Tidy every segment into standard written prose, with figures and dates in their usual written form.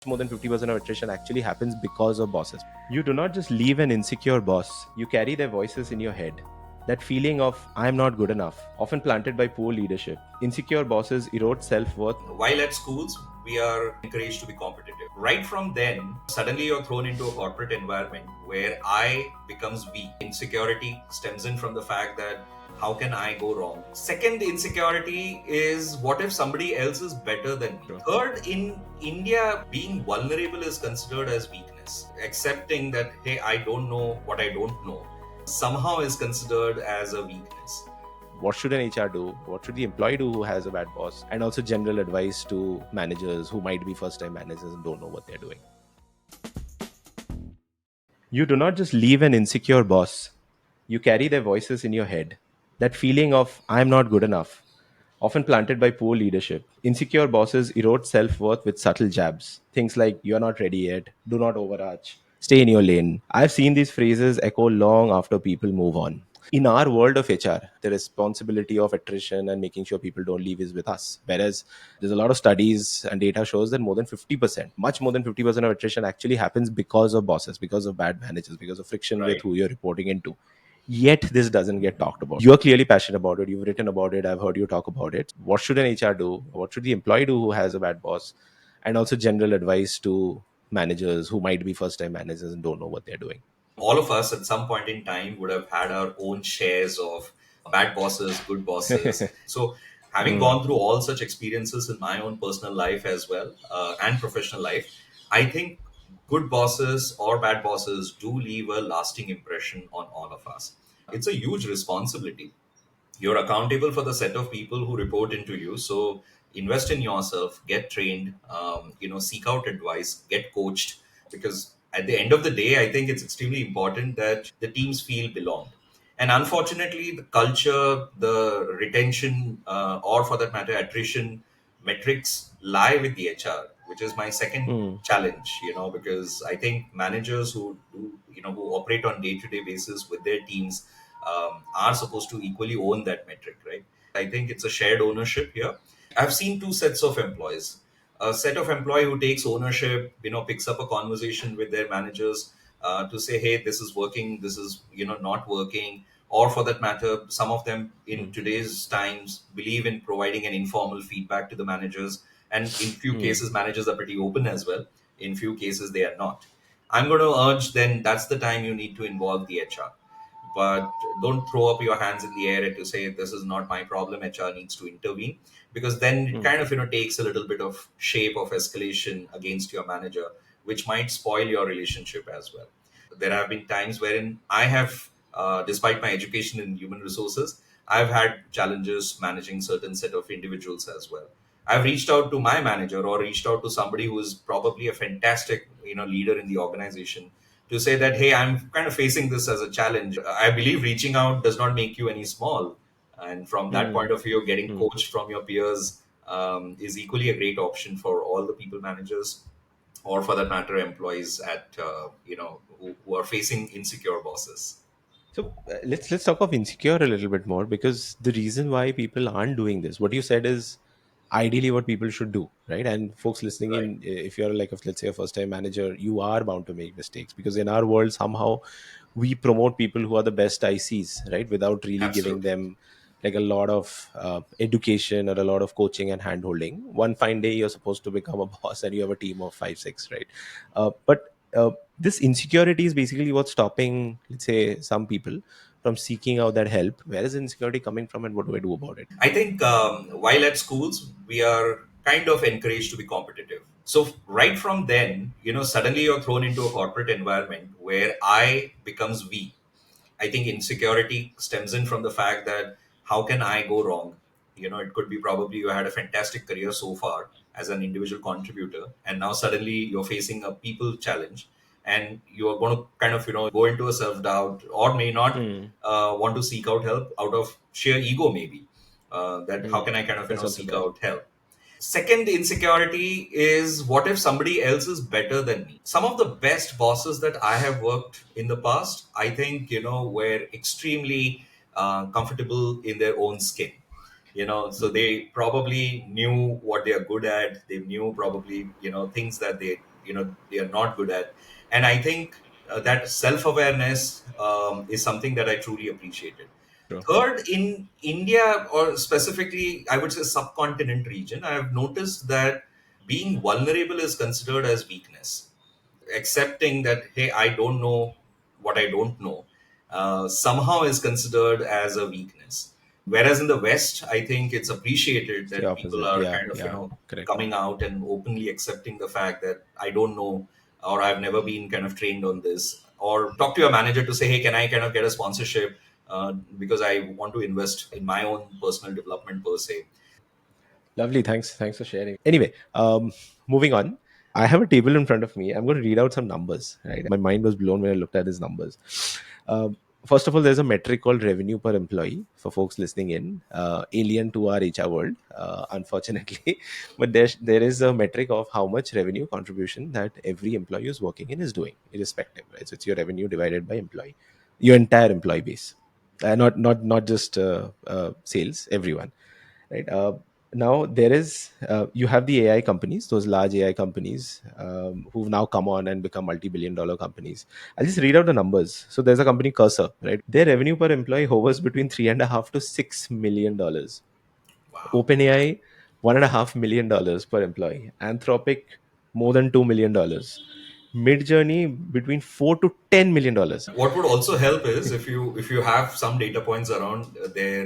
More than 50% of attrition actually happens because of bosses. You do not just leave an insecure boss, you carry their voices in your head. That feeling of I'm not good enough, often planted by poor leadership. Insecure bosses erode self worth. While at schools, we are encouraged to be competitive. Right from then, suddenly you're thrown into a corporate environment where I becomes weak. Insecurity stems in from the fact that how can I go wrong? Second insecurity is what if somebody else is better than me? Third, in India, being vulnerable is considered as weakness. Accepting that, hey, I don't know what I don't know, somehow is considered as a weakness. What should an HR do? What should the employee do who has a bad boss? And also general advice to managers who might be first time managers and don't know what they're doing. You do not just leave an insecure boss, you carry their voices in your head. That feeling of I'm not good enough, often planted by poor leadership. Insecure bosses erode self worth with subtle jabs. Things like you're not ready yet, do not overarch, stay in your lane. I've seen these phrases echo long after people move on. In our world of HR, the responsibility of attrition and making sure people don't leave is with us. Whereas there's a lot of studies and data shows that more than 50%, much more than 50% of attrition actually happens because of bosses, because of bad managers, because of friction with Right. who you're reporting into. Yet this doesn't get talked about. You're clearly passionate about it. You've written about it. I've heard you talk about it. What should an HR do? What should the employee do who has a bad boss? And also general advice to managers who might be first time managers and don't know what they're doing. All of us at some point in time would have had our own shares of bad bosses, good bosses. So, having Mm, gone through all such experiences in my own personal life as well, and professional life, I think good bosses or bad bosses do leave a lasting impression on all of us. It's a huge responsibility. You're accountable for the set of people who report into you. So invest in yourself, get trained, seek out advice, get coached, because at the end of the day, I think it's extremely important that the teams feel belonged. And unfortunately, the culture, the retention, or for that matter attrition metrics lie with the HR, which is my second mm, challenge. Because I think managers who do, who operate on day-to-day basis with their teams, are supposed to equally own that metric, right? I think it's a shared ownership here. I've seen two sets of employees. A set of employee who takes ownership, picks up a conversation with their managers, to say, hey, this is working, this is not working. Or for that matter, some of them in mm, today's times believe in providing an informal feedback to the managers. And in few mm, cases, managers are pretty open as well. In few cases, they are not. I'm going to urge then that's the time you need to involve the HR. But don't throw up your hands in the air and to say this is not my problem, HR needs to intervene, because then it mm, kind of takes a little bit of shape of escalation against your manager, which might spoil your relationship as well. There have been times wherein I have, despite my education in human resources, I've had challenges managing certain set of individuals as well. I've reached out to my manager or reached out to somebody who is probably a fantastic leader in the organization, to say that, hey, I'm kind of facing this as a challenge. I believe reaching out does not make you any small, and from that mm, point of view, getting mm. coached from your peers is equally a great option for all the people managers, or for that matter employees at who are facing insecure bosses. So let's talk of insecure a little bit more, because the reason why people aren't doing this, what you said is ideally what people should do, right? And folks listening Right. in, if you're like let's say a first time manager, you are bound to make mistakes, because in our world somehow we promote people who are the best ICs, right, without really giving Absolutely. them like a lot of education or a lot of coaching and hand holding. One fine day you're supposed to become a boss and you have a team of 5 6, right? But this insecurity is basically what's stopping, let's say, some people from seeking out that help. Where is insecurity coming from and what do I do about it? I think while at schools, we are kind of encouraged to be competitive. So right from then, suddenly you're thrown into a corporate environment where I becomes we. I think insecurity stems in from the fact that how can I go wrong? It could be probably you had a fantastic career so far as an individual contributor, and now suddenly you're facing a people challenge, and you are going to kind of go into a self doubt, or may not Hmm. want to seek out help out of sheer ego, maybe. That how Hmm. can I kind of That's also seek there. out help? Second insecurity is what if somebody else is better than me? Some of the best bosses that I have worked in the past, I think, were extremely comfortable in their own skin. So Hmm. they probably knew what they are good at. They knew probably, things that they they are not good at. And I think that self awareness is something that I truly appreciated. True. Third, in India, or specifically, I would say subcontinent region, I have noticed that being vulnerable is considered as weakness. Accepting that, hey, I don't know what I don't know, somehow is considered as a weakness. Whereas in the West, I think it's appreciated It's the that people opposite. are Yeah, kind of, yeah, correct. coming out and openly accepting the fact that I don't know, or I've never been kind of trained on this, or talk to your manager to say, hey, can I kind of get a sponsorship, because I want to invest in my own personal development per se. Lovely. Thanks for sharing. Anyway, moving on. I have a table in front of me. I'm going to read out some numbers. Right. My mind was blown when I looked at these numbers. Um, First of all, there's a metric called revenue per employee for folks listening in, alien to our HR world, unfortunately. But there is a metric of how much revenue contribution that every employee who's working in is doing, irrespective. Right. So it's your revenue divided by employee, your entire employee base, not just sales, everyone. Right. Now there is you have the AI companies, those large AI companies who've now come on and become multi-billion-dollar companies. I'll just read out the numbers. So there's a company Cursor, right? Their revenue per employee hovers between 3.5 to $6 million. Wow. OpenAI, $1.5 million per employee. Anthropic, more than $2 million. Midjourney between $4 to $10 million. What would also help is if you have some data points around their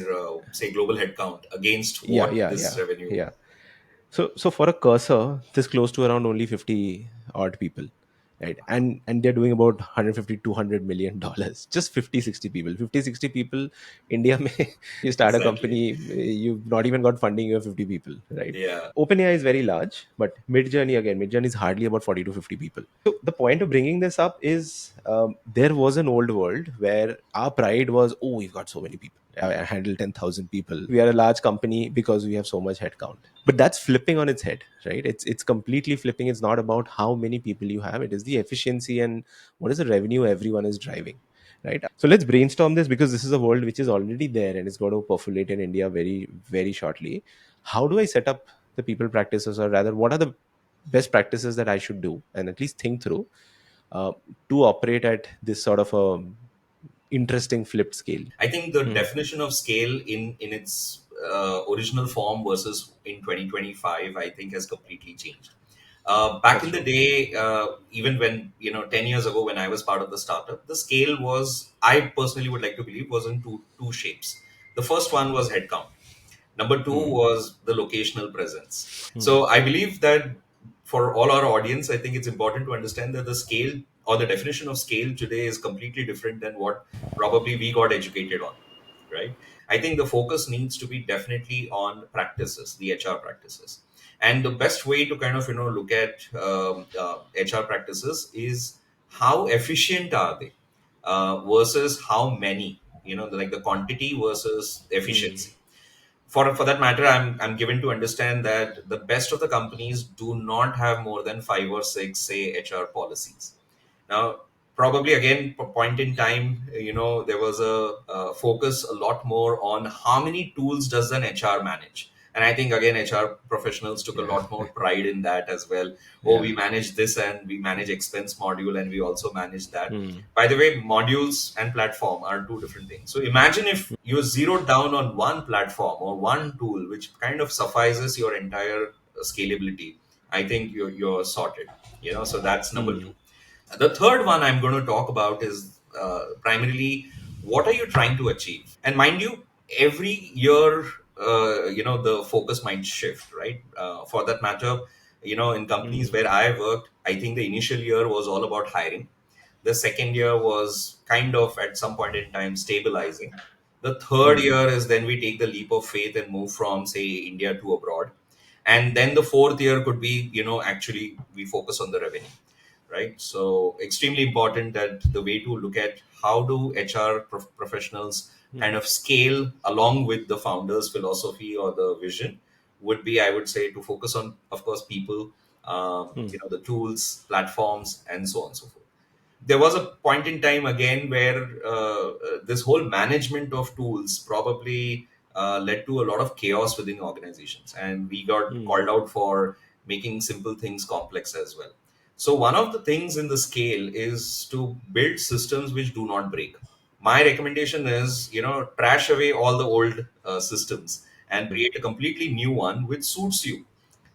say global headcount against Yeah, what yeah, this yeah, revenue. yeah. So for a cursor, this close to around only 50 odd people, right? And they're doing about 150 $200 million. Just 50 60 people. 50 60 people. India may you start a Exactly. company, you've not even got funding, you have 50 people, right? Yeah. OpenAI is very large, but Midjourney is hardly about 40 to 50 people. So the point of bringing this up is there was an old world where our pride was, oh, we've got so many people. I handle 10,000 people. We are a large company because we have so much headcount. But that's flipping on its head, right? It's completely flipping. It's not about how many people you have. It is the efficiency and what is the revenue everyone is driving, right? So let's brainstorm this, because this is a world which is already there and it's going to populate in India very, very shortly. How do I set up the people practices, or rather, what are the best practices that I should do and at least think through uh, to operate at this sort of a interesting flipped scale? I think the Hmm. definition of scale in its original form versus in 2025, I think has completely changed. Back That's in the true. day, even when 10 years ago when I was part of the startup, the scale was, I personally would like to believe, was in two shapes. The first one was headcount. Number two Hmm. was the locational presence. Hmm. So I believe that for all our audience, I think it's important to understand that the scale or the definition of scale today is completely different than what probably we got educated on, right? I think the focus needs to be definitely on practices, the HR practices. And the best way to kind of look at HR practices is how efficient are they versus how many, like the quantity versus Hmm. efficiency. For that matter, I'm given to understand that the best of the companies do not have more than five or six, say, HR policies. Now, probably again, point in time, there was a focus a lot more on how many tools does an HR manage. And I think again, HR professionals took a Yeah. lot more pride in that as well. Oh, Yeah. we manage this and we manage expense module and we also manage that. Hmm. By the way, modules and platform are two different things. So imagine if you're zeroed down on one platform or one tool, which kind of suffices your entire scalability. I think you're sorted. So that's number Hmm. two. The third one I'm going to talk about is primarily what are you trying to achieve? And mind you, every year, the focus might shift, right? For that matter, in companies Hmm. where I worked, I think the initial year was all about hiring. The second year was kind of at some point in time stabilizing. The third Hmm. year is then we take the leap of faith and move from, say, India to abroad. And then the fourth year could be, actually we focus on the revenue, right? So extremely important that the way to look at how do HR professionals kind Hmm. of scale along with the founder's philosophy or the vision would be, I would say, to focus on, of course, people, Hmm. the tools, platforms, and so on and so forth. There was a point in time again where this whole management of tools probably led to a lot of chaos within organizations, and we got Hmm. called out for making simple things complex as well. So one of the things in the scale is to build systems which do not break. My recommendation is, trash away all the old systems and create a completely new one which suits you,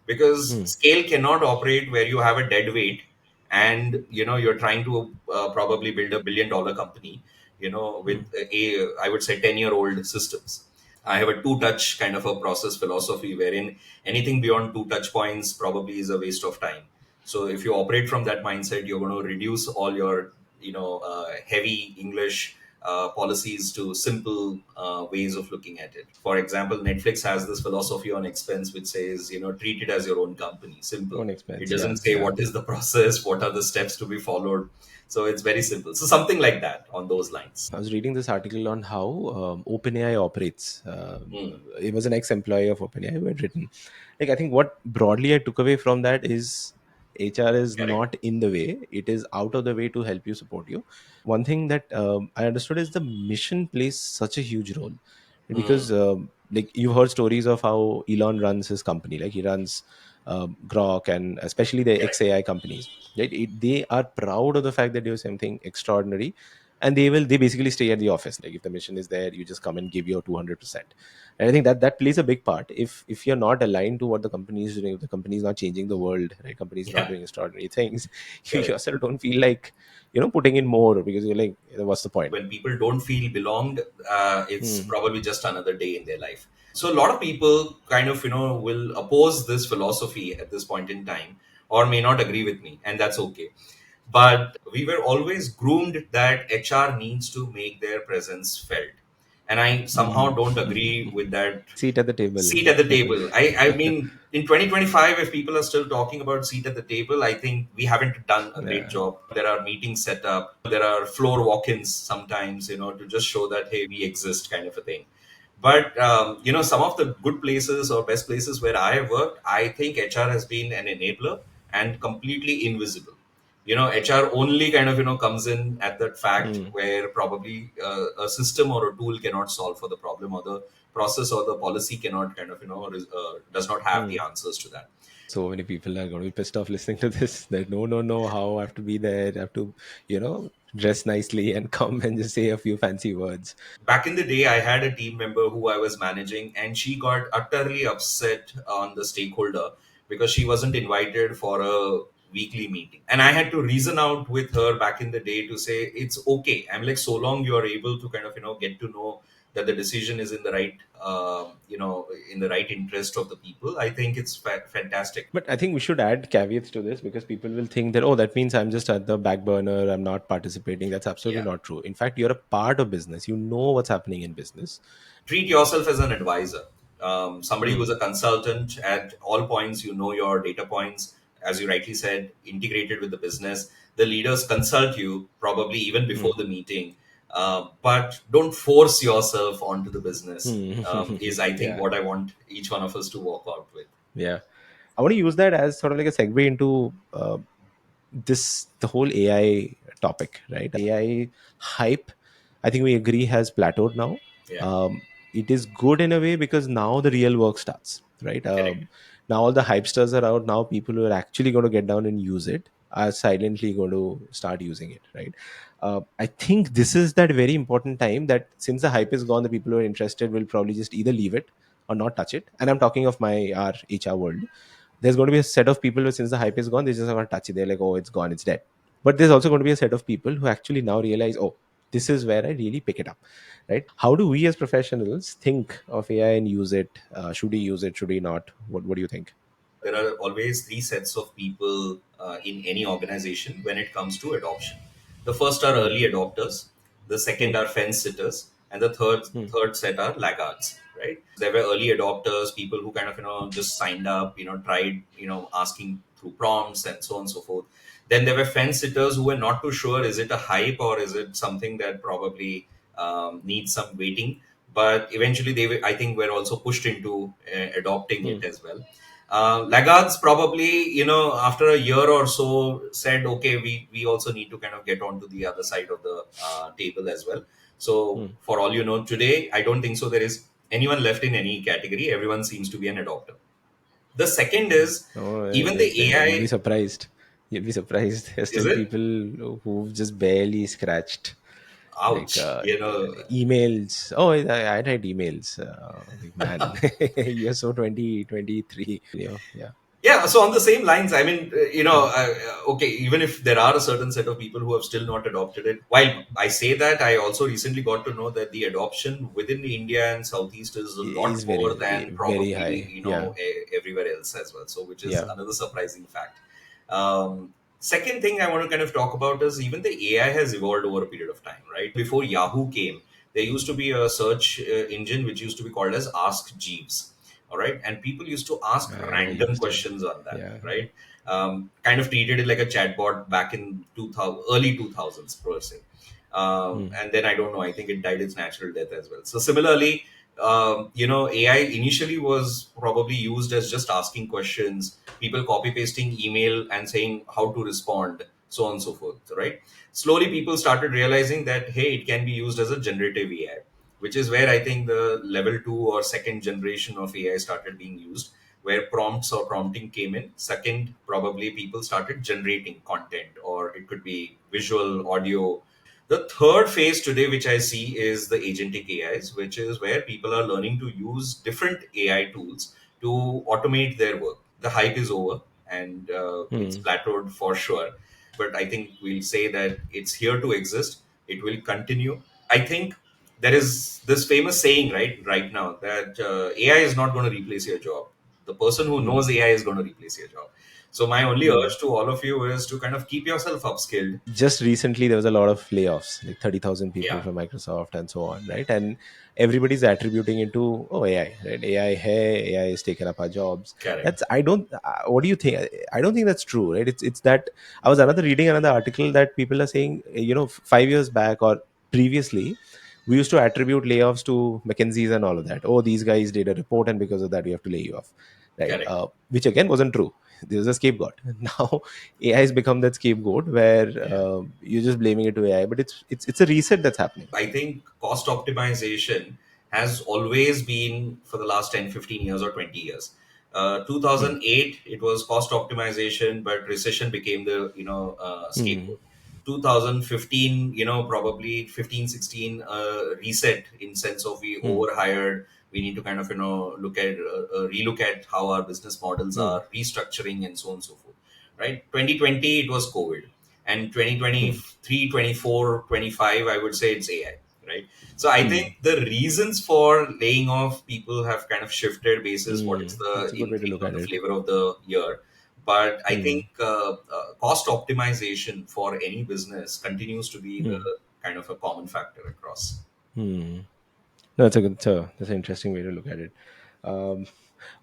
because Hmm. scale cannot operate where you have a dead weight and you're trying to probably build $1 billion company, with Hmm. I would say 10-year old systems. I have a two touch kind of a process philosophy wherein anything beyond two touch points probably is a waste of time. So if you operate from that mindset, you're going to reduce all your heavy English policies to simple ways of looking at it. For example, Netflix has this philosophy on expense which says, treat it as your own company. Simple. Own It expense. Yeah. doesn't say Yeah. what is the process, what are the steps to be followed. So it's very simple. So something like that on those lines. I was reading this article on how OpenAI operates. Mm, It was an ex-employee of OpenAI who had written. Like, I think what broadly I took away from that is HR is correct. not in the way; it is out of the way to help you, support you. One thing that I understood is the mission plays such a huge role, Mm, because like you've heard stories of how Elon runs his company. Like he runs Grok and especially the correct. XAI companies. Right? They are proud of the fact that they do something extraordinary, and they basically stay at the office. Like if the mission is there, you just come and give your 200%. And I think that plays a big part. If you're not aligned to what the company is doing, if the company is not changing the world, right, company is not Yeah, doing extraordinary things, you correct. yourself don't feel like putting in more, because you're like, what's the point? When people don't feel belonged, it's Hmm. probably just another day in their life. So a lot of people kind of will oppose this philosophy at this point in time, or may not agree with me, and that's okay. But we were always groomed that HR needs to make their presence felt, and I somehow don't agree with that. Seat at the table. Seat at the table. I mean, in 2025, if people are still talking about seat at the table, I think we haven't done a great Yeah. job. There are meetings set up, there are floor walk ins sometimes, to just show that, hey, we exist, kind of a thing. But, some of the good places or best places where I have worked, I think HR has been an enabler and completely invisible. HR only kind of comes in at that fact Hmm. where probably a system or a tool cannot solve for the problem, or the process or the policy cannot kind of does not have the Hmm. answers to that. So many people are going to be pissed off listening to this. That no, no, no, how I have to be there. I have to, dress nicely and come and just say a few fancy words. Back in the day, I had a team member who I was managing, and she got utterly upset on the stakeholder because she wasn't invited for a weekly meeting. And I had to reason out with her back in the day to say, it's okay. I'm like, so long you're able to kind of, get to know that the decision is in the right, in the right interest of the people. I think it's fantastic. But I think we should add caveats to this, because people will think that, oh, that means I'm just at the back burner, I'm not participating. That's absolutely Yeah. not true. In fact, you're a part of business. You know what's happening in business. Treat yourself as an advisor, somebody Hmm. who's a consultant. At all points, your data points, as you rightly said, integrated with the business. The leaders consult you probably even before Hmm. the meeting, but don't force yourself onto the business, Hmm. is I think Yeah. what I want each one of us to walk out with. Yeah. I want to use that as sort of like a segue into the whole AI topic, right? AI hype, I think we agree, has plateaued now. Yeah, It is good in a way because now the real work starts, right? correct. Now all the hypesters are out. Now people who are actually going to get down and use it are silently going to start using it, right? I think this is that very important time that since the hype is gone, the people who are interested will probably just either leave it or not touch it. And I'm talking of our HR world. There's going to be a set of people who, since the hype is gone, they just are going to touch it. They're like, oh, it's gone, it's dead. But there's also going to be a set of people who actually now realize, oh, this is where I really pick it up, right? How do we as professionals think of AI and use it? Should we use it? Should we not? What do you think? There are always three sets of people in any organization when it comes to adoption. The first are Hmm. early adopters, the second Hmm. are fence sitters, and the third Hmm. third set are laggards. Right? There were early adopters, people who kind of just signed up, tried asking through prompts and so on and so forth. Then there were fence sitters who were not too sure, is it a hype or is it something that probably needs some waiting. But eventually I think, were also pushed into adopting Hmm. it as well. Laggards probably, after a year or so said, okay, we also need to kind of get onto the other side of the table as well. So Hmm. for all you know, today, I don't think so there is anyone left in any category. Everyone seems to be an adopter. The second is Oh, even the you'll be AI. surprised. You'll be surprised. There's Is still it? people who've just barely scratched, like Ouch. You know, emails. Oh, I write emails. Like, man, you're so 2023. Yeah. yeah, so on the same lines, I mean, Mm. okay, even if there are a certain set of people who have still not adopted it, while I say that, I also recently got to know that the adoption within India and Southeast is a lot Is more very than very probably, high. Yeah. everywhere else as well. So, which is Yeah. another surprising fact. Second thing I want to kind of talk about is even the AI has evolved over a period of time, right? Before Yahoo came, there used to be a search engine which used to be called as Ask Jeeves. All right, and people used to ask I never random used it. questions on that, Yeah. right? Kind of treated it like a chatbot back in 2000, early 2000s per se. Mm. And then I don't know, I think it died its natural death as well. So similarly, AI initially was probably used as just asking questions, people copy pasting email and saying how to respond, so on and so forth, right? Slowly people started realizing that, hey, it can be used as a generative AI, which is where I think the level two or second generation of AI started being used, where prompts or prompting came in. Second, probably people started generating content, or it could be visual, audio. The third phase today, which I see, is the agentic AIs, which is where people are learning to use different AI tools to automate their work. The hype is over, and it's Mm. plateaued for sure. But I think we'll say that it's here to exist. It will continue. I think there is this famous saying right now that AI is not going to replace your job. The person who Mm. knows AI is going to replace your job. So my only Mm. urge to all of you is to kind of keep yourself upskilled. Just recently there was a lot of layoffs, like 30,000 people Yeah, from Microsoft and so on, right? And everybody's attributing it to, oh, AI, right? AI, hey, AI is taking up our jobs. correct, That's, I don't, what do you think? I don't think that's true, right? It's that I was reading another article that people are saying, 5 years back or previously, we used to attribute layoffs to McKinsey's and all of that. Oh, these guys did a report and because of that we have to lay you off, right? correct. Which again wasn't true. There was a scapegoat. Now AI has become that scapegoat where Yeah. you're just blaming it to AI, but it's a reset that's happening. I think cost optimization has always been for the last 10, 15 years or 20 years. Hmm. 2008, it was cost optimization, but recession became the, Hmm. scapegoat. 2015, probably 15, 16, reset in sense of we Hmm. overhired. We need to kind of, relook at how our business models Hmm. are restructuring and so on and so forth. Right? 2020, it was COVID, and Hmm. 2023, 24, 25, I would say it's AI, right? So I think Hmm. the reasons for laying off people have kind of shifted basis what Hmm. is the That's a good way to increase look or at the it. flavor of the year. But I Hmm. think cost optimization for any business continues to be the Hmm. kind of a common factor across. Hmm. No, that's an interesting way to look at it. Um,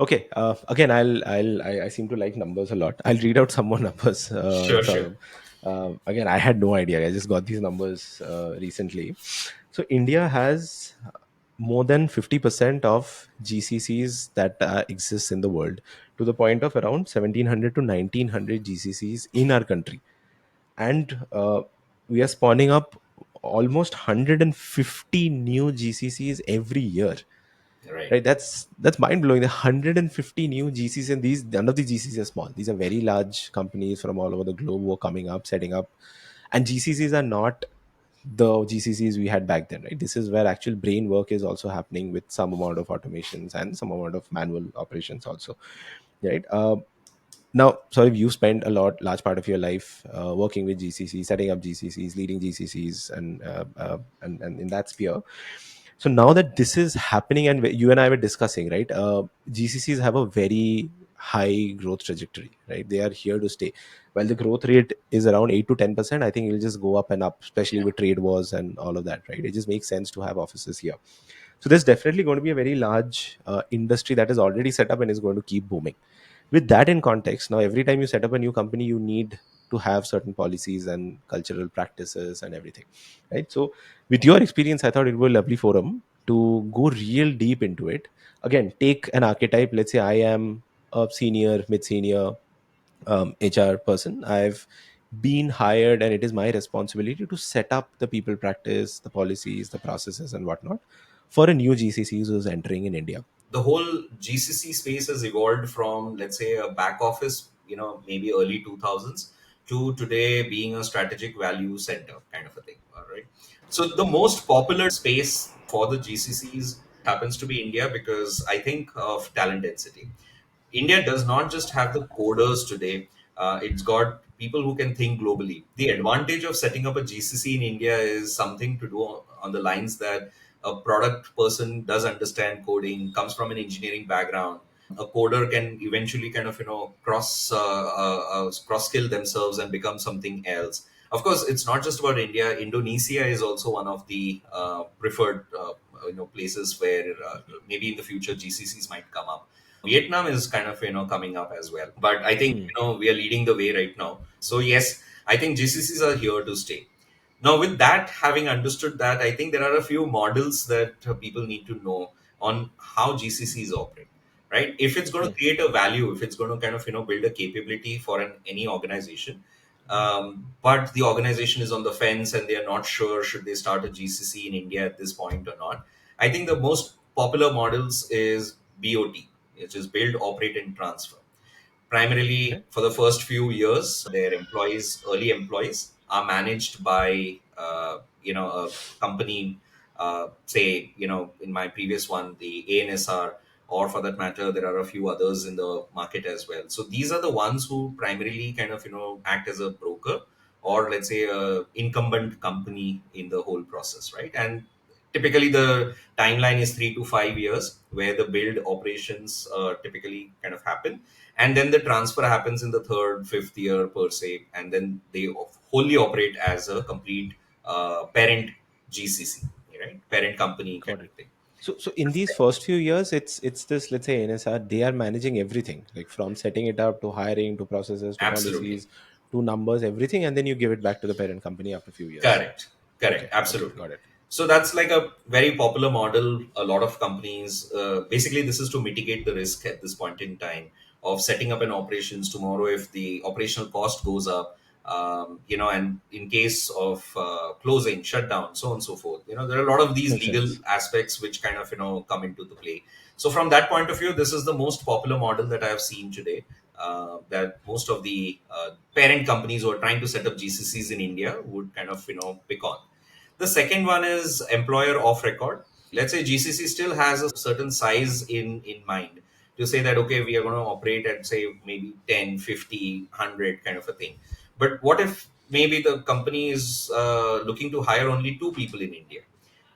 okay. Again, I seem to like numbers a lot. I'll read out some more numbers. Sure, sure. Saurabh. Again, I had no idea. I just got these numbers recently. So India has more than 50% of GCCs that exist in the world, to the point of around 1700 to 1900 GCCs in our country. And we are spawning up almost 150 new GCCs every year, Right. right? That's mind blowing. The 150 new GCCs, and these, none of the GCCs are small. These are very large companies from all over the globe who are coming up, setting up. And GCCs are not the GCCs we had back then, right? This is where actual brain work is also happening with some amount of automations and some amount of manual operations also, right? Now, sorry, you spent large part of your life working with GCC, setting up GCCs, leading GCCs, and in that sphere. So now that this is happening, and you and I were discussing, right? GCCs have a very high growth trajectory, right? They are here to stay. While the growth rate is around 8 to 10%, I think it'll just go up and up, especially Yeah. with trade wars and all of that, right? It just makes sense to have offices here. So there's definitely going to be a very large industry that is already set up and is going to keep booming. With that in context, now every time you set up a new company, you need to have certain policies and cultural practices and everything, right? So with your experience, I thought it would be a lovely forum to go real deep into it. Again, take an archetype. Let's say I am a senior, mid senior HR person. I've been hired and it is my responsibility to set up the people practice, the policies, the processes and whatnot for a new GCC who's entering in India. The whole GCC space has evolved from, let's say, a back office, maybe early 2000s, to today being a strategic value center kind of a thing. All right. So the most popular space for the GCCs happens to be India because I think of talent density. India does not just have the coders today, it's got people who can think globally. The advantage of setting up a GCC in India is something to do on the lines that a product person does understand coding, comes from an engineering background. A coder can eventually kind of, cross skill themselves and become something else. Of course, it's not just about India. Indonesia is also one of the preferred places where maybe in the future GCCs might come up. Vietnam is kind of coming up as well, but I think Hmm. we are leading the way right now. So yes, I think GCCs are here to stay. Now, with that, having understood that, I think there are a few models that people need to know on how GCCs operate, right? If it's going to Hmm. create a value, if it's going to kind of build a capability for any organization, but the organization is on the fence and they are not sure should they start a GCC in India at this point or not. I think the most popular models is BOT, which is build, operate, and transfer. Primarily Okay. for the first few years, their employees, early employees, are managed by a company. Say in my previous one, the ANSR, or for that matter, there are a few others in the market as well. So these are the ones who primarily kind of act as a broker, or let's say a incumbent company in the whole process, right? And typically the timeline is 3 to 5 years where the build operations typically kind of happen, and then the transfer happens in the third, fifth year per se, and then they wholly operate as a complete parent GCC, right? Parent company kind Got of it. thing. So in these first few years, it's this, let's say NSR, they are managing everything, like from setting it up to hiring to processes to Absolutely. policies to numbers, everything, and then you give it back to the parent company after a few years. Correct. Correct. Okay. Okay. Absolutely. Got it. So that's like a very popular model. A lot of companies, basically, this is to mitigate the risk at this point in time of setting up an operations tomorrow if the operational cost goes up, and in case of closing, shutdown, so on and so forth. There are a lot of these Makes legal sense. aspects which kind of, come into the play. So from that point of view, this is the most popular model that I have seen today. That most of the parent companies who are trying to set up GCCs in India would kind of pick on. The second one is employer of record. Let's say GCC still has a certain size in mind to say that okay, we are going to operate at say maybe 10, 50, 100 kind of a thing. But what if maybe the company is looking to hire only two people in India?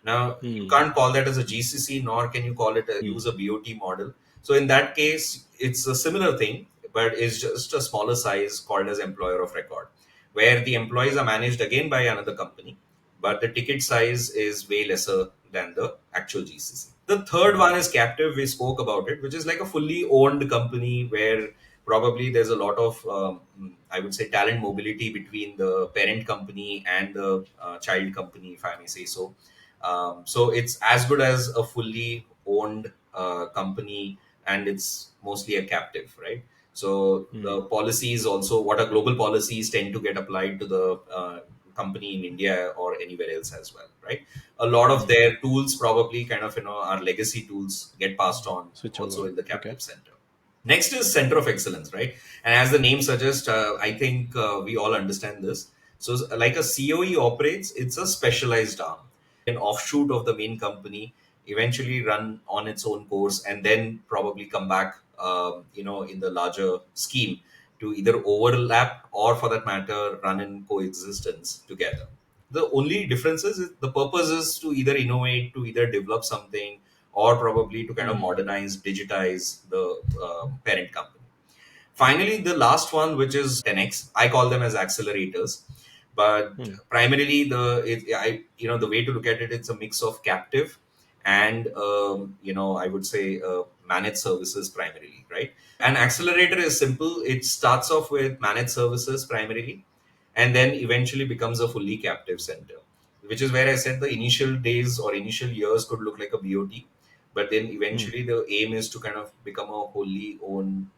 Now, you Hmm. can't call that as a GCC, nor can you call it Hmm. use a BOT model. So in that case, it's a similar thing, but it's just a smaller size called as employer of record, where the employees are managed again by another company, but the ticket size is way lesser than the actual GCC. The third one Got is it. captive. We spoke about it, which is like a fully owned company where probably there's a lot of, I would say, talent mobility between the parent company and the child company, if I may say so. So it's as good as a fully owned company, and it's mostly a captive, right? So Hmm. the policies also, what are global policies, tend to get applied to the company in India or anywhere else as well, right? A lot of Hmm. their tools probably kind of are legacy tools get passed on Switch also over. in the Okay. captive center. Next is center of excellence, right? And as the name suggests, I think we all understand this. So, like a COE operates, it's a specialized arm, an offshoot of the main company, eventually run on its own course, and then probably come back, in the larger scheme to either overlap or, for that matter, run in coexistence together. The only difference is the purpose is to either innovate, to either develop something, or probably to kind of Hmm. modernize, digitize the parent company. Finally, the last one, which is 10x, I call them as accelerators. But Hmm. primarily, the way to look at it, it's a mix of captive and I would say managed services primarily, right? An accelerator is simple. It starts off with managed services primarily, and then eventually becomes a fully captive center, which is where I said the initial days or initial years could look like a BOT, but then Hmm. eventually the aim is to kind of become a wholly owned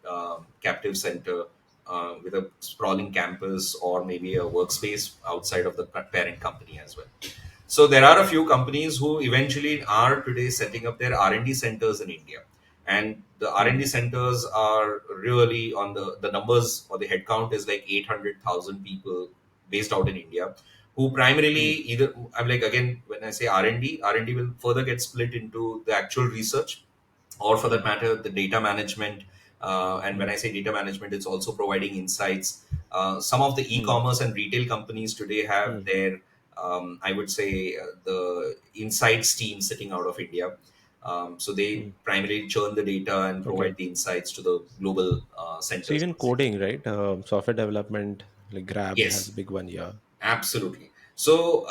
captive center with a sprawling campus or maybe a workspace outside of the parent company as well. So there are a few companies who eventually are today setting up their R&D centers in India. and the mm, R&D centers are really on the numbers, or the headcount is like 800,000 people based out in India, who primarily mm, either, I'm like, again, when I say R&D will further get split into the actual research, or for that mm, matter, the data management. And when mm, I say data management, it's also providing insights. Some of the mm, e-commerce and retail companies today have mm, their, I would say, the insights team sitting out of India. So they mm. primarily churn the data and Okay. provide the insights to the global So centers, even per se. coding, right? Software development, like Grab has a Yes, big one. Yeah. absolutely. So,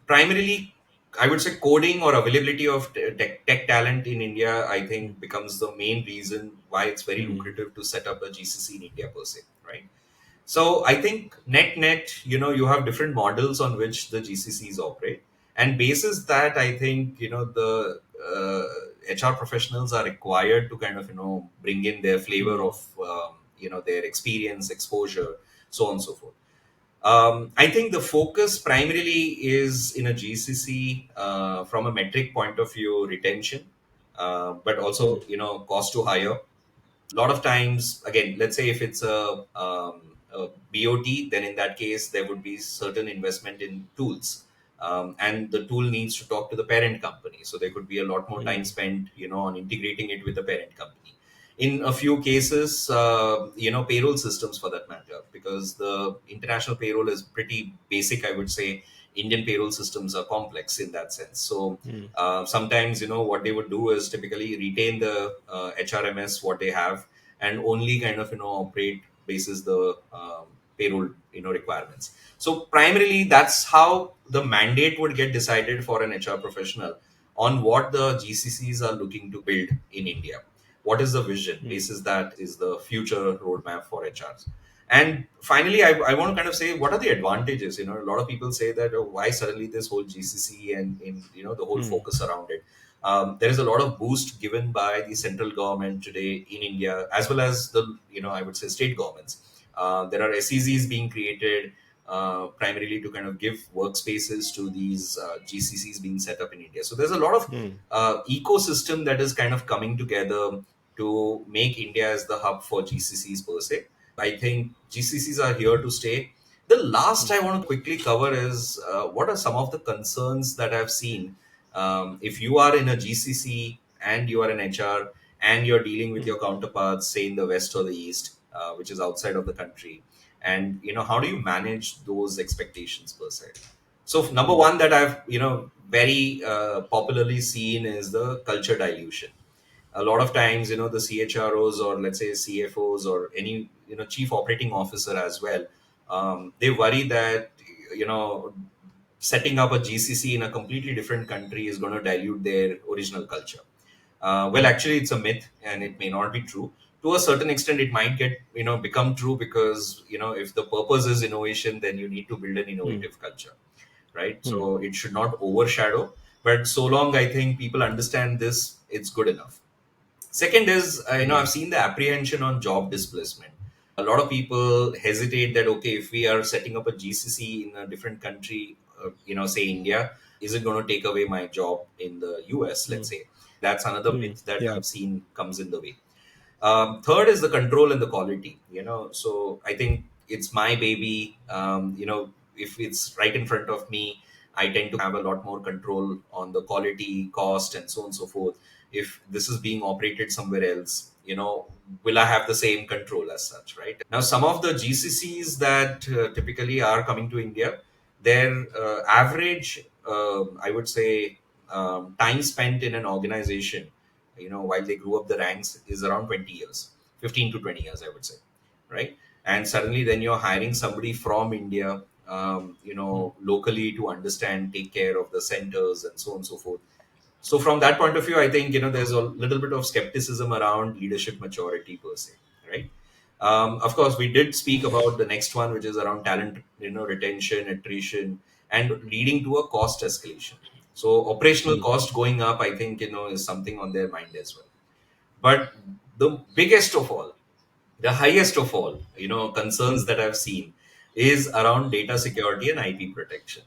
primarily, I would say coding or availability of tech talent in India, I Mm, think, becomes the main reason why it's very mm, lucrative to set up a GCC in India, per se, right? So I think net, you have different models on which the GCCs operate, and basis that, I think, the HR professionals are required to kind of bring in their flavor mm, of their experience, exposure, so on and so forth. I think the focus primarily is in a GCC, from a metric point of view, retention, but mm, also cost to hire. Lot of times, again, let's say if it's a bot, then in that case there would be certain investment in tools, and the tool needs to talk to the parent company, so there could be a lot more time mm, spent on integrating it with the parent company. In a few cases, payroll systems, for that matter, because the international payroll is pretty basic, I would say. Indian payroll systems are complex in that sense. So mm, sometimes, what they would do is typically retain the HRMS what they have, and only kind of operate basis the payroll requirements. So primarily, that's how the mandate would get decided for an HR professional on what the GCCs are looking to build in India. What is the vision? mm, Basis that is the future roadmap for HRs. And finally, I want to kind of say, what are the advantages? A lot of people say that, oh, why suddenly this whole GCC and in the whole mm, focus around it. There is a lot of boost given by the central government today in India, as well as the I would say state governments. There are SEZs being created, primarily to kind of give workspaces to these GCCs being set up in India. So there's a lot of mm, ecosystem that is kind of coming together to make India as the hub for GCCs, per se. I think GCCs are here to stay. The last mm, I want to quickly cover is, what are some of the concerns that I've seen. If you are in a GCC and you are an HR and you're dealing with mm, your counterparts, say in the West or the East, which is outside of the country, and how do you manage those expectations, per se? So number mm, one that I've very popularly seen is the culture dilution. A lot of times, the CHROs, or let's say CFOs, or any chief operating officer as well, they worry that you know setting up a GCC in a completely different country is going to dilute their original culture. Well, mm, actually, it's a myth, and it may not be true. To a certain extent, it might get become true, because if the purpose is innovation, then you need to build an mm, innovative culture, right? mm, So it should not overshadow. But so long I think people understand this, it's good enough. Second is, I've mm, seen the apprehension on job displacement. A lot of people hesitate that, okay, if we are setting up a GCC in a different country, say India, is it going to take away my job in the US, let's mm, say? That's another mm. myth that Yeah. I've seen comes in the way. Third is the control and the quality. So I think it's my baby. If it's right in front of me, I tend to have a lot more control on the quality, cost, and so on and so forth. If this is being operated somewhere else, will I have the same control as such, right? Now, some of the GCCs that typically are coming to India, their average, I would say, time spent in an organization, while they grew up the ranks, is around 20 years, 15 to 20 years, I would say, right? And suddenly then you're hiring somebody from India, Mm, locally, to understand, take care of the centers, and so on and so forth. So from that point of view, I think there's a little bit of skepticism around leadership maturity, per se, right? Of course, we did speak about the next one, which is around talent, retention, attrition, and leading to a cost escalation. So operational mm, cost going up, I think, is something on their mind as well. But the biggest of all, the highest of all, concerns mm, that I've seen is around data security and IP protection.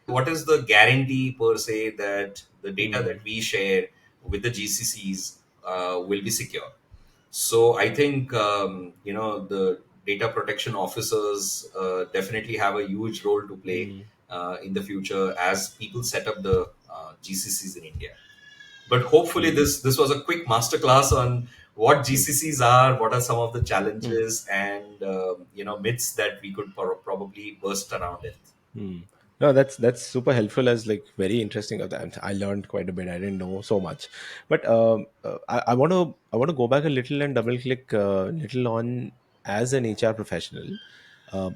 What is the guarantee, per se, that the data mm, that we share with the GCCs will be secure. So I think the data protection officers definitely have a huge role to play Mm. in the future as people set up the GCCs in India. But hopefully, Mm. this was a quick masterclass on what Mm. GCCs are, what are some of the Mm. challenges and myths that we could probably burst around it. Hmm. No, that's super helpful as like very interesting of that. I learned quite a bit. I didn't know so much, but I want to go back a little and double click little on as an HR professional.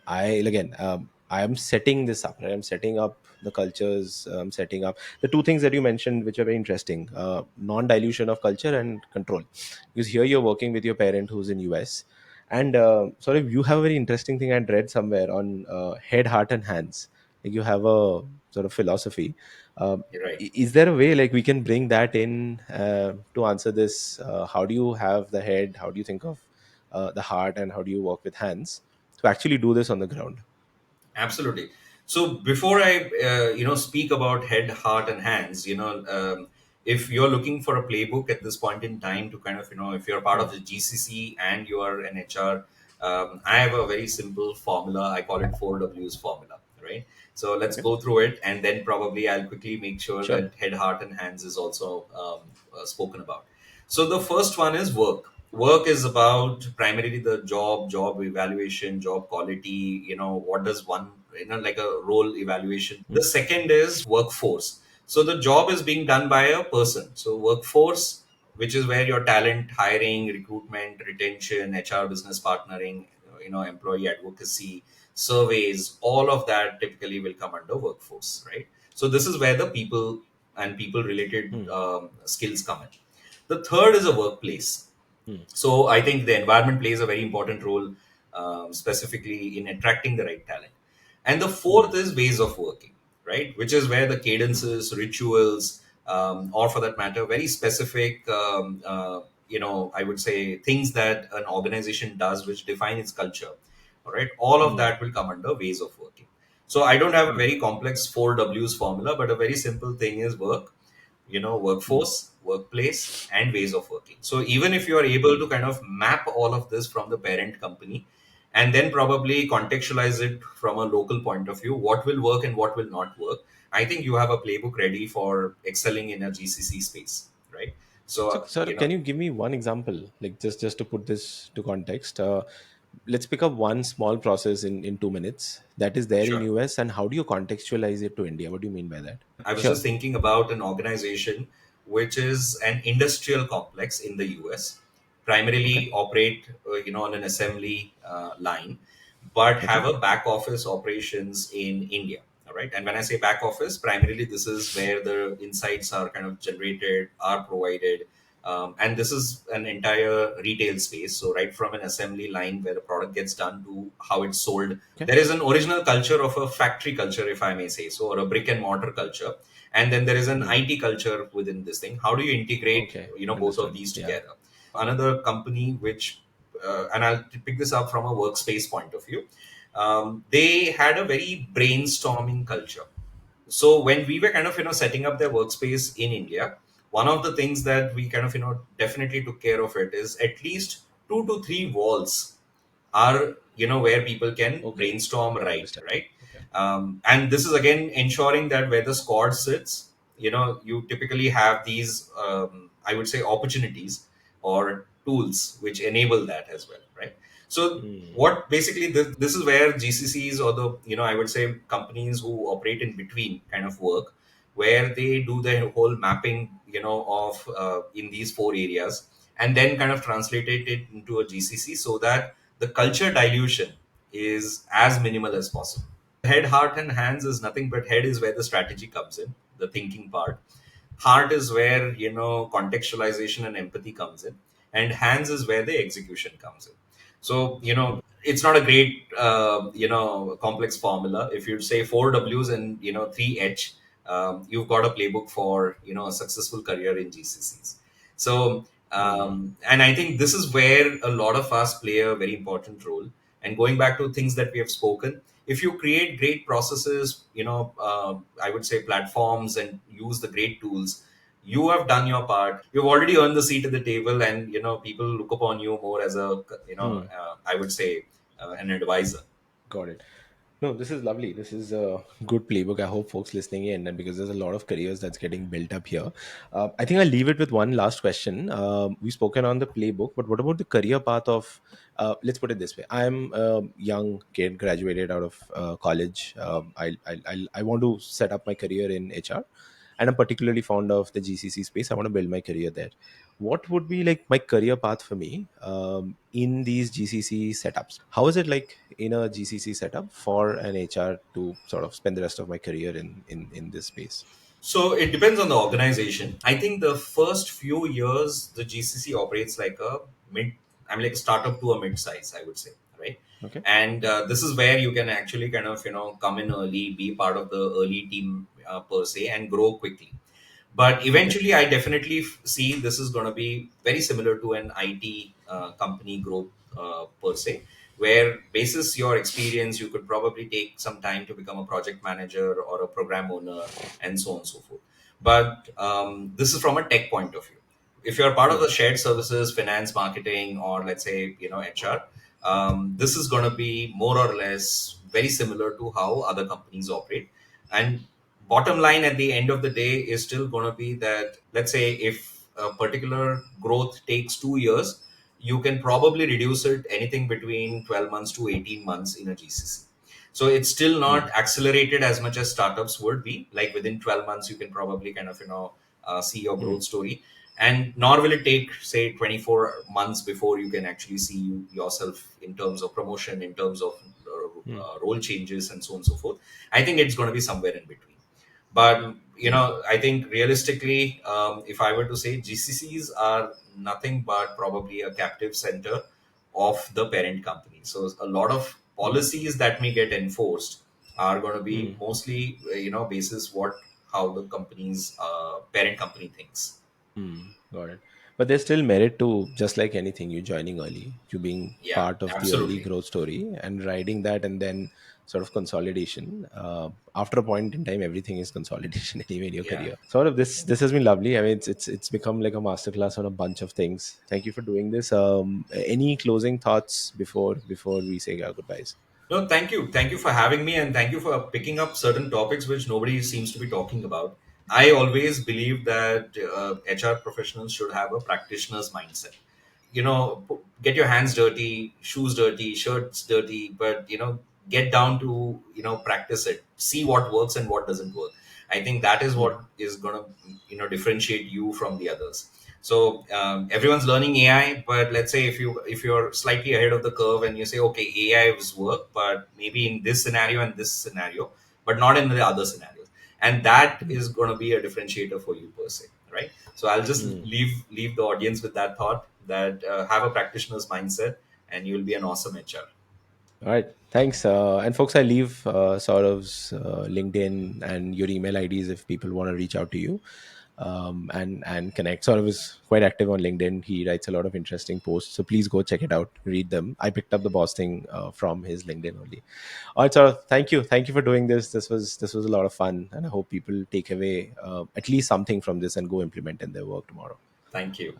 I again I am setting this up. Right? I'm setting up the cultures. I'm setting up the two things that you mentioned, which are very interesting: non-dilution of culture and control. Because here you're working with your parent who's in US, and sort of you have a very interesting thing I'd read somewhere on head, heart, and hands. Like you have a sort of philosophy. You're right. Is there a way like we can bring that in to answer this? How do you have the head? How do you think of the heart? And how do you work with hands to actually do this on the ground? Absolutely. So before I, speak about head, heart, and hands, if you're looking for a playbook at this point in time to kind of, if you're part Hmm. of the GCC and you are an HR, I have a very simple formula. I call it 4Ws formula, right? So let's Okay, go through it, and then probably I'll quickly make sure sure. that head, heart, and hands is also spoken about. So the first one is work. Work is about primarily the job evaluation, job quality. What does one, like a role evaluation. Hmm. The second is workforce. So the job is being done by a person. So workforce, which is where your talent hiring, recruitment, retention, HR, business partnering, employee advocacy, surveys, all of that typically will come under workforce, right? So this is where the people and people related Hmm. skills come in. The third is a workplace. Hmm. So I think the environment plays a very important role, specifically in attracting the right talent. And the Hmm. fourth is ways of working, right? Which is where the cadences, rituals, or for that matter, very specific, I would say things that an organization does which define its culture. All right, all of Hmm. that will come under ways of working. So I don't have a Hmm. very complex 4Ws formula, but a very simple thing is work, Hmm. workforce, workplace, and ways of working. So even if you are able Hmm. to kind of map all of this from the parent company and then probably contextualize it from a local point of view, what will work and what will not work, I think you have a playbook ready for excelling in a GCC space, right? So, So, sir, can you give me one example, like just to put this to context? Let's pick up one small process in 2 minutes that is there in sure. US, and how do you contextualize it to India? What do you mean by that? I was Sure. just thinking about an organization which is an industrial complex in the US, Okay. primarily operate, on an assembly line, but Okay. have a back office operations in India. All right. And when I say back office, primarily this is where the insights are kind of generated, are provided. And this is an entire retail space. So, right from an assembly line where the product gets done to how it's sold, Okay. there is an original culture of a factory culture, if I may say so, or a brick and mortar culture. And then there is an Hmm. IT culture within this thing. How do you integrate, Okay. both of Understood. these Yeah. together? Another company which, and I'll pick this up from a workspace point of view, they had a very brainstorming culture. So when we were kind of setting up their workspace in India, one of the things that we kind of definitely took care of it is at least 2 to 3 walls are where people can Okay. brainstorm, I right, understand. right. Okay. And this is again ensuring that where the squad sits, you typically have these, I would say, opportunities or tools which enable that as well, right? So Hmm. what basically this is where GCCs or the, I would say, companies who operate in between kind of work, where they do the whole mapping, of in these four areas, and then kind of translated it into a GCC so that the culture dilution is as minimal as possible. Head, heart, and hands is nothing but head is where the strategy comes in, the thinking part. Heart is where contextualization and empathy comes in, and hands is where the execution comes in. So it's not a great complex formula. If you say 4 Ws and 3 H, you've got a playbook for a successful career in GCCs. So Hmm. and I think this is where a lot of us play a very important role. And going back to things that we have spoken, if you create great processes, I would say platforms, and use the great tools, You have done your part. You've already earned the seat at the table, and people look upon you more as a, Hmm. I would say, an advisor. Got it. No, this is lovely. This is a good playbook. I hope folks listening in, and because there's a lot of careers that's getting built up here. I think I'll leave it with one last question. We've spoken on the playbook, but what about the career path of? Let's put it this way: I'm a young kid, graduated out of college. I want to set up my career in HR, and I'm particularly fond of the GCC space. I want to build my career there. What would be like my career path for me in these GCC setups? How is it like in a GCC setup for an HR to sort of spend the rest of my career in this space? So it depends on the organization. I think the first few years, the GCC operates like a mid, I mean, like a startup to a mid size, I would say, right? Okay. And this is where you can actually kind of, come in early, be part of the early team per se, and grow quickly. But Okay. eventually, I definitely see this is going to be very similar to an IT company growth per se, where basis your experience, you could probably take some time to become a project manager or a program owner, and so on and so forth. But this is from a tech point of view. If you're part of Hmm. the shared services, finance, marketing, or let's say HR, this is going to be more or less very similar to how other companies operate. And bottom line at the end of the day is still going to be that, let's say if a particular growth takes 2 years, you can probably reduce it anything between 12 months to 18 months in a GCC. So it's still Hmm. not accelerated as much as startups would be. Like within 12 months, you can probably kind of, see your Hmm. growth story. And nor will it take, say, 24 months before you can actually see yourself in terms of promotion, in terms of Hmm. role changes, and so on and so forth. I think it's going to be somewhere in between. But Hmm. I think realistically, if I were to say, GCCs are nothing but probably a captive center of the parent company. So a lot of Hmm. policies that may get enforced are going to Hmm. be mostly, basis what how the company's parent company thinks. Hmm. Got it. But there's still merit to, just like anything, you joining early, you being Yeah, part of the early absolutely. growth story and riding that, and then sort of consolidation. After a point in time, everything is consolidation anyway in your Yeah. career. Sort of this has been lovely. I mean, it's become like a masterclass on a bunch of things. Thank you for doing this. Any closing thoughts before we say our goodbyes? No, thank you. Thank you for having me, and thank you for picking up certain topics which nobody seems to be talking about. I always believe that HR professionals should have a practitioner's mindset. Get your hands dirty, shoes dirty, shirts dirty, but get down to practice it, see what works and what doesn't work. I think that is Hmm. what is going to differentiate you from the others. So everyone's learning AI, but let's say if you're slightly ahead of the curve and you say, okay, AI's work, but maybe in this scenario and this scenario, but not in the other scenarios, and that is going to be a differentiator for you per se, right? So I'll just Hmm. leave the audience with that thought, that have a practitioner's mindset, and you'll be an awesome HR. All right. Thanks. And folks, I leave Saurav's LinkedIn and your email IDs if people want to reach out to you and connect. Saurav is quite active on LinkedIn. He writes a lot of interesting posts. So please go check it out, read them. I picked up the boss thing from his LinkedIn only. All right, Saurav, thank you. Thank you for doing this. This was a lot of fun. And I hope people take away at least something from this and go implement in their work tomorrow. Thank you.